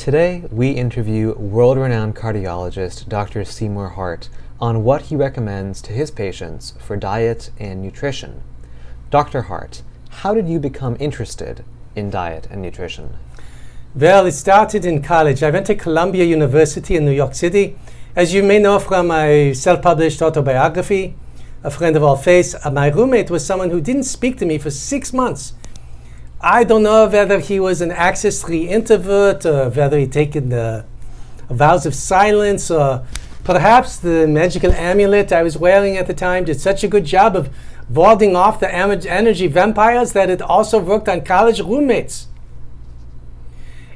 Today, we interview world-renowned cardiologist Dr. Seymour Hart on what he recommends to his patients for diet and nutrition. Dr. Hart, how did you become interested in diet and nutrition? Well, it started in college. I went to Columbia University in New York City. As you may know from my self-published autobiography, A Friend of All Faiths, my roommate was someone who didn't speak to me for 6 months. I don't know whether he was an Axis 3 introvert or whether he'd taken the vows of silence, or perhaps the magical amulet I was wearing at the time did such a good job of warding off the energy vampires that it also worked on college roommates.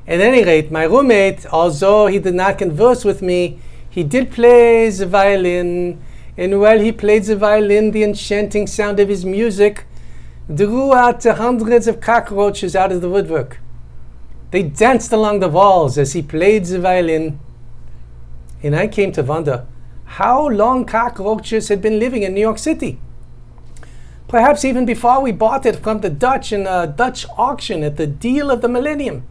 At any rate, my roommate, although he did not converse with me, he did play the violin, and while he played the violin, the enchanting sound of his music drew out hundreds of cockroaches out of the woodwork. They danced along the walls as he played the violin, and I came to wonder how long cockroaches had been living in New York City. Perhaps even before we bought it from the Dutch in a Dutch auction at the deal of the millennium.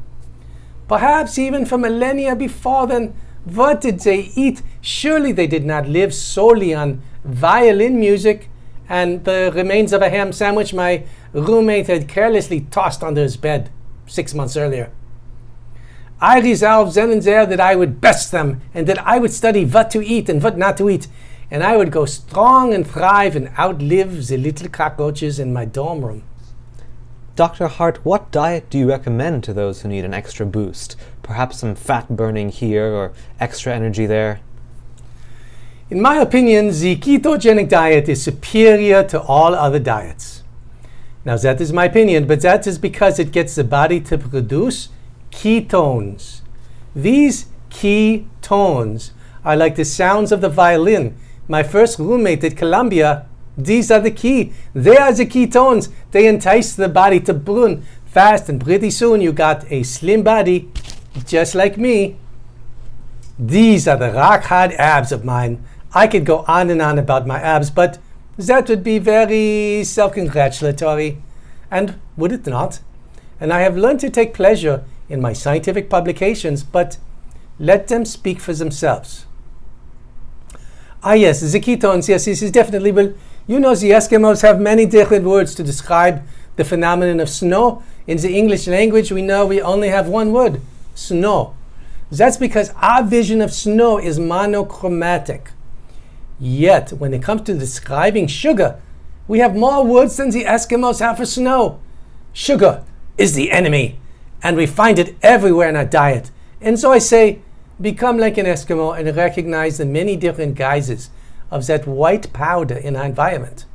Perhaps even for millennia before then. What did they eat? Surely they did not live solely on violin music and the remains of a ham sandwich my roommate had carelessly tossed under his bed 6 months earlier. I resolved then and there that I would best them, and that I would study what to eat and what not to eat, and I would go strong and thrive and outlive the little cockroaches in my dorm room. Dr. Hart, what diet do you recommend to those who need an extra boost? Perhaps some fat burning here or extra energy there? In my opinion, the ketogenic diet is superior to all other diets. Now that is my opinion, but that is because it gets the body to produce ketones. These ketones are like the sounds of the violin. My first roommate at Columbia, these are the key. They are the ketones. They entice the body to burn fast, and pretty soon you got a slim body, just like me. These are the rock-hard abs of mine. I could go on and on about my abs, but that would be very self-congratulatory, and would it not? And I have learned to take pleasure in my scientific publications, but let them speak for themselves. Yes, the ketones, yes, this is definitely, well, you know, the Eskimos have many different words to describe the phenomenon of snow. In the English language, we know we only have one word, snow. That's because our vision of snow is monochromatic. Yet, when it comes to describing sugar, we have more words than the Eskimos have for snow. Sugar is the enemy, and we find it everywhere in our diet. And so I say, become like an Eskimo and recognize the many different guises of that white powder in our environment.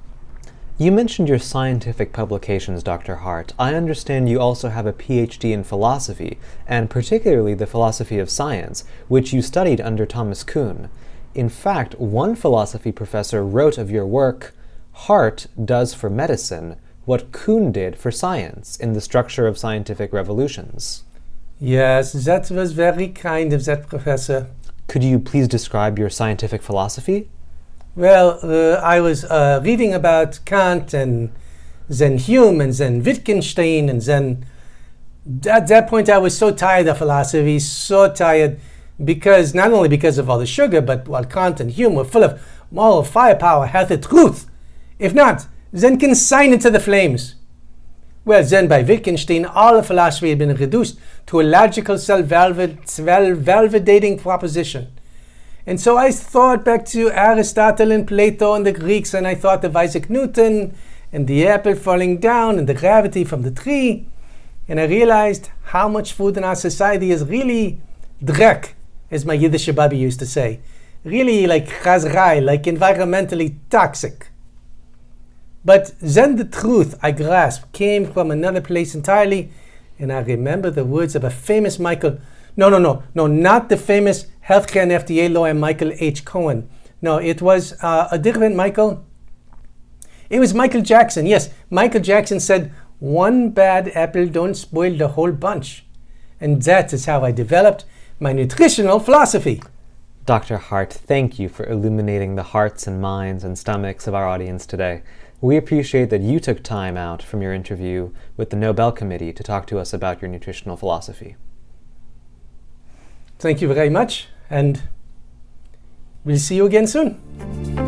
You mentioned your scientific publications, Dr. Hart. I understand you also have a PhD in philosophy, and particularly the philosophy of science, which you studied under Thomas Kuhn. In fact, one philosophy professor wrote of your work, Hart does for medicine what Kuhn did for science in the structure of scientific revolutions. Yes, that was very kind of that professor. Could you please describe your scientific philosophy? Well, I was reading about Kant and then Hume and then Wittgenstein, and then at that point I was so tired of philosophy, so tired, because not only because of all the sugar, but while Kant and Hume were full of moral firepower, hath the truth. If not, then consign it to the flames. Well, then by Wittgenstein, all of philosophy had been reduced to a logical self-validating proposition. And so I thought back to Aristotle and Plato and the Greeks, and I thought of Isaac Newton and the apple falling down and the gravity from the tree. And I realized how much food in our society is really drek, as my Yiddish Babi used to say. Really like chazrai, like environmentally toxic. But then the truth I grasped came from another place entirely, and I remember the words of a famous Michael. No, not the famous healthcare and FDA lawyer Michael H. Cohen. No, it was a different Michael. It was Michael Jackson. Yes, Michael Jackson said, "One bad apple don't spoil the whole bunch." And that is how I developed my nutritional philosophy. Dr. Hart, thank you for illuminating the hearts and minds and stomachs of our audience today. We appreciate that you took time out from your interview with the Nobel Committee to talk to us about your nutritional philosophy. Thank you very much, and we'll see you again soon.